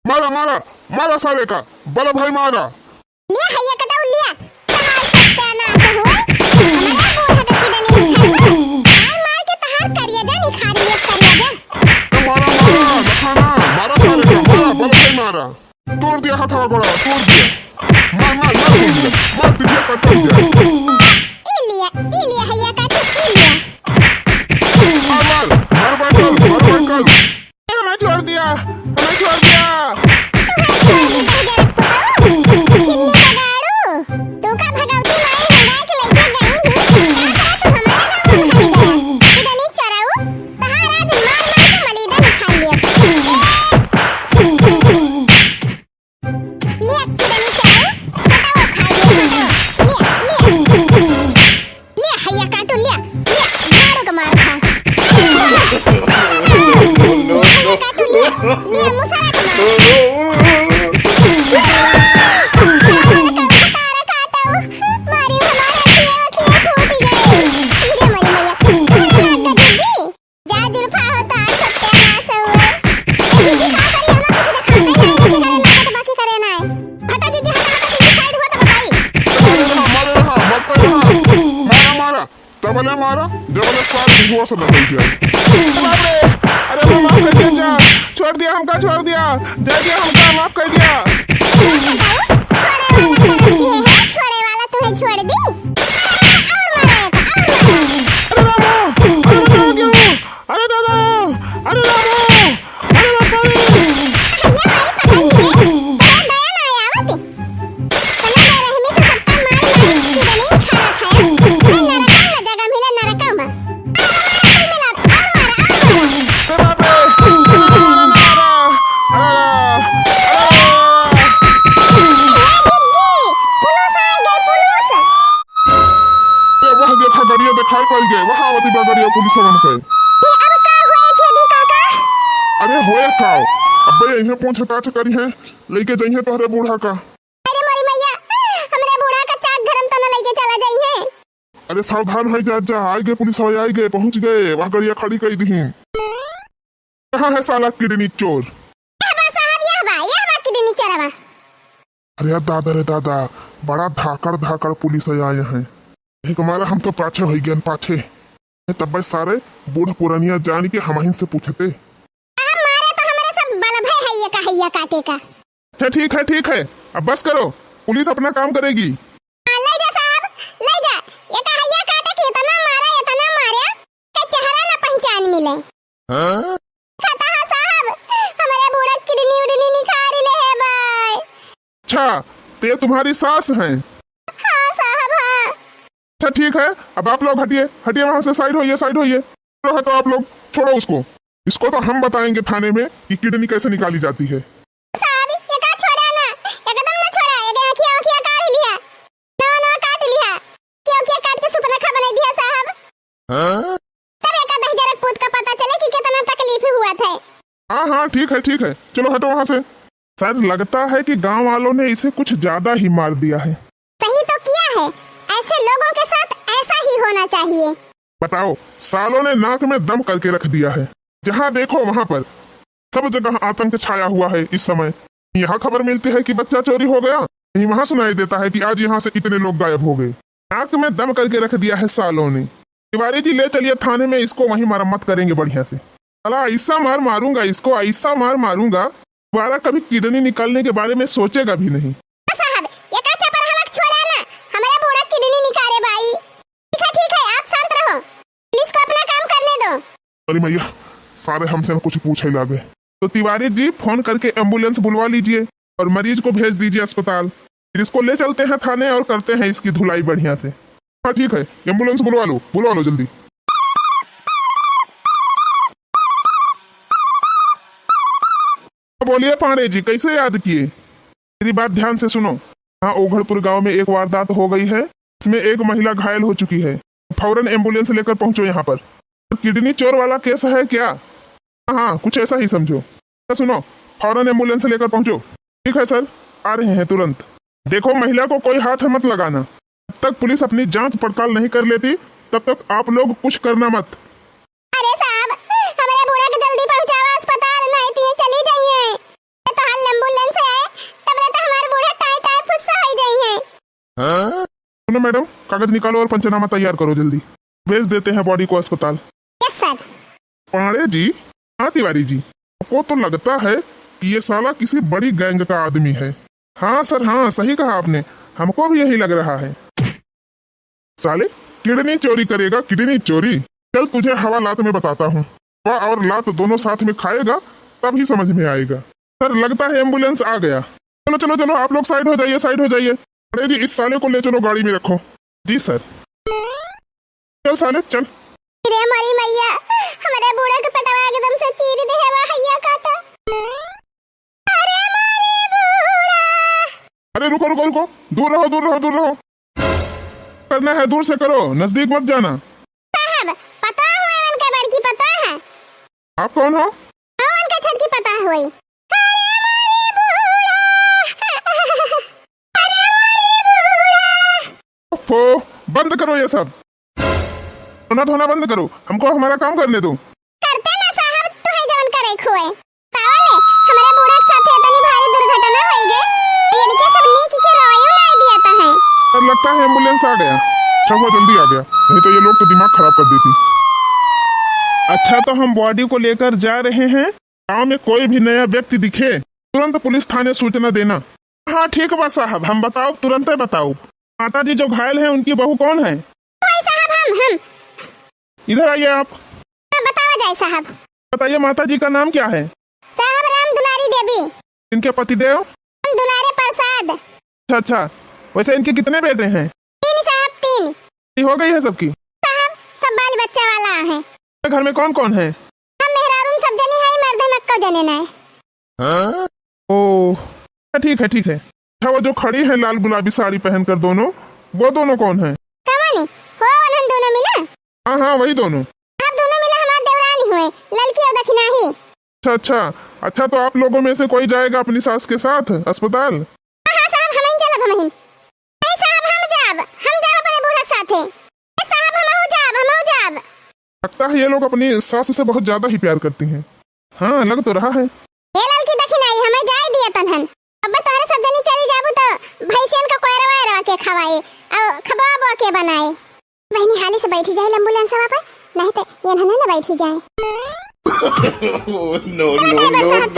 मारा मारा मारा साले का बड़ा भाई मारा। लिया हैया कटाऊ लिया तहार सत्यानाश हुआ हमारा बूढ़ा का किडनी निखार मार मार के तहार करिया जा निखार लिया करिया जा। मारा मारा लखाना मारा साले का मारा बड़ा भाई मारा। तोड़ दिया हथवा गोड़ा तोड़ दिया। मार मार मार तोड़ दिया मार पीछे पर तोड़ दिया। इलिया हैया काटू इलिया मार मार मार बाकल हमें छोड़ दिया हमें छोड़ दिया। चिन्नी लगाड़ू तू का भगावती माई हंडा के लेके गई थी क्या करा तू हमारे गांव में खड़ी गया किडनी चराऊ तहार आज मार मार के मलीदा निकाल लिया किडनी चराऊ सटाओ खा लिया हैया काटू लिया मारो का मार खा काटू लिया मुसारा का मार डबल मारा डबल साल हुआ सब निकल गया। अरे वो माफ कर दिया जा छोड़ दिया हमका छोड़ दिया दे दिया हमका माफ कर दिया। छोड़े वाला तुम्हें छोड़ दी अरे रामो अरे बचाओ क्यों अरे दादा अरे रामो अरे बापा गाड़िया दिखाई पड़ गए वहाँ आवती गाड़िया पुलिस बन के। अब का होए छेदी काका अरे होए खाओ अबे यहीं पूछ ताछ करी है लेके जाइए तोहरे बूढ़ा का। अरे मोरी मैया हमरे बूढ़ा का चाक धर्म तना लेके चला जाई है। अरे सावधान है जा आई गए पुलिस वाले आई गए पहुंच गए वहाँ गाड़िया खड़ी कर दी। कहाँ है साला किडनी चोर। यह बा किडनी चोरवा। अरे दादा रे दादा बड़ा धाकड़ धाकड़ पुलिस आए हैं एक हमारा हम तो पाछे हो गए पाछे तब सारे बूढ़ पुरानिया जान के हम से पूछते मारे तो हमारे सब बल भय है ये काटे का। अच्छा ठीक है अब बस करो पुलिस अपना काम करेगी। ले जा साहब ले जा ये हैया काटे के इतना मारा कि चेहरा ना पहचान मिले। हाँ? पता है साहब हमारे बूढ़ा किडनी उडनी निकाल ले है भाई। अच्छा ते तुम्हारी सास हैं। अच्छा ठीक है अब आप लोग हटिए वहां से साइड होइए तो आप लोग छोड़ो इसको तो हम बताएंगे थाने में कि किडनी कैसे निकाली जाती है। साहब ये का छोड़ा ना एकदम ना छोड़ा ये आँखियाँ काट लिया ना काट लिया क्यों काट के सुपना खा बना दिया साहब। हाँ? तब एक दहजरक पूत का पता चले कि कितना तकलीफ हुआ था। हाँ ठीक है चलो हटो वहाँ से। सर लगता है कि गांव वालों ने इसे कुछ ज्यादा ही मार दिया है। सही तो किया है ऐसे लोगों के साथ ऐसा ही होना चाहिए। बताओ सालों ने नाक में दम करके रख दिया है जहाँ देखो वहाँ पर सब जगह आतंक छाया हुआ है इस समय। यहाँ खबर मिलती है कि बच्चा चोरी हो गया कहीं वहाँ सुनाई देता है कि आज यहाँ से इतने लोग गायब हो गए। नाक में दम करके रख दिया है सालों ने। तिवारी जी ले चलिए थाने में इसको वहीं मरम्मत करेंगे बढ़िया से। अला ऐसा मार मारूंगा इसको ऐसा मार मारूंगा दोबारा कभी किडनी निकालने के बारे में सोचेगा भी नहीं। साहब ये का चपर हलक छोड़ा ना हमारा बूढ़ा किडनी निकाले भाई। ठीक है आप शांत रहो पुलिस को अपना काम करने दो। अरे मैया सारे हमसे कुछ पूछे लागे तो तिवारी जी फोन करके एम्बुलेंस बुलवा लीजिए और मरीज को भेज दीजिए अस्पताल। फिर इसको ले चलते हैं थाने और करते हैं इसकी धुलाई बढ़िया से। हाँ ठीक है एम्बुलेंस बुलवा लो जल्दी। बोलिए पांडे जी कैसे याद किए। मेरी बात ध्यान से सुनो। हाँ ओघड़पुर गांव में एक वारदात हो गई है इसमें एक महिला घायल हो चुकी है। फौरन एम्बुलेंस लेकर पहुंचो यहाँ पर। किडनी चोर वाला केस है क्या। हाँ कुछ ऐसा ही समझो। सुनो फौरन एम्बुलेंस लेकर पहुंचो। ठीक है सर आ रहे हैं तुरंत। देखो महिला को कोई हाथ मत लगाना जब तक पुलिस अपनी जांच पड़ताल नहीं कर लेती तब तक आप लोग कुछ करना मत। अरे साहब हमारे बूढ़ा को जल्दी पहुंचाओ अस्पताल नहीं तो ये चली जाइए तो हाल सुनो मैडम, कागज निकालो और पंचनामा तैयार करो जल्दी। भेज देते हैं बॉडी को अस्पताल। Yes sir. पांडे जी, हाँ तिवारी जी, आपको तो लगता है कि ये साला किसी बड़ी गैंग का आदमी है। हाँ सर, हाँ सही कहा आपने, हमको भी यही लग रहा है। साले किडनी चोरी करेगा, किडनी चोरी। चल तुझे हवालात में बताता हूँ। हवा और लात दोनों साथ में खाएगा तभी समझ में आएगा। सर लगता है एम्बुलेंस आ गया। चलो चलो चलो, आप लोग साइड हो जाइए, साइड हो जाइए। अरे जी, इस साले को ले चलो, गाड़ी में रखो। जी सर। चल साले चल। अरे हमारी मैया, हमारे बूढ़ा के पटवा एकदम से चीर दे है, हैया काटा। अरे हमारे बूढ़ा। अरे रुको रुको रुको, दूर रहो दूर रहो दूर रहो। करना है दूर से करो, नजदीक मत जाना। साहब पता हुआ उनका बड़की पता है। आप कौन हो? उनका छटकी पता हुई। ओफो, बंद करो ये सब, रोना धोना बंद करो, हमको हमारा काम करने दो। करते ना साहब, तू है जवन करे खोए। तावले हमारे बूढ़ा के साथ इतनी भारी दुर्घटना हो गई, ये के सब नीक के रोयो ला दिया था है। सर लगता है एम्बुलेंस आ गया। अच्छा हुआ जल्दी आ गया, नहीं तो ये लोग तो दिमाग खराब कर देती। अच्छा तो हम बॉडी को लेकर जा रहे हैं। गाँव में कोई भी नया व्यक्ति दिखे तुरंत पुलिस थाने सूचना देना। हाँ ठीक बा साहब, हम बताओ, तुरंत बताओ। माता जी जो घायल है उनकी बहू कौन है? साहब हम इधर आइए आप। बतावा जाए साहब। बताइए माता जी का नाम क्या है? साहब राम दुलारी देवी। इनके पतिदेव? हम दुलारे प्रसाद। अच्छा अच्छा, वैसे इनके कितने बेटे हैं? 3 साहब, 3। हो गई है सबकी? साहब सब बाल बच्चा वाला है। घर में कौन कौन है? हम मेहरारू सब जनी है, मर्द मक्का जने ना है। ओह ठीक है ठीक है। अच्छा वो जो खड़ी है लाल गुलाबी साड़ी पहनकर दोनों, वो दोनों कौन है? कमानी हो हम दोनों मिला। हाँ हाँ वही दोनों। आप दोनों मिला हमारे देवरानी हुए, लड़की और दक्षिणाही। अच्छा अच्छा अच्छा, तो आप लोगों में से कोई जाएगा अपनी सास के साथ अस्पताल? हाँ साहब हम चलब, हम नहीं साहब हम जाब अपने बूढ़ा के साथे। साहब हम जाब। लगता है ये लोग अपनी सास से बहुत ज्यादा ही प्यार करती हैं। हाँ लग तो रहा है। ये लड़की दक्षिणाई हमें जाए दिया तनहन। अब तोहरे सब जनी चली जाबू तो भैंसियन का कोयरवा के खवाए और खबाबो के बनाए। बहनी हाली से बैठी जाए एम्बुलेंस पर, नहीं तो ये नन्हे न बैठी जाए। no no no no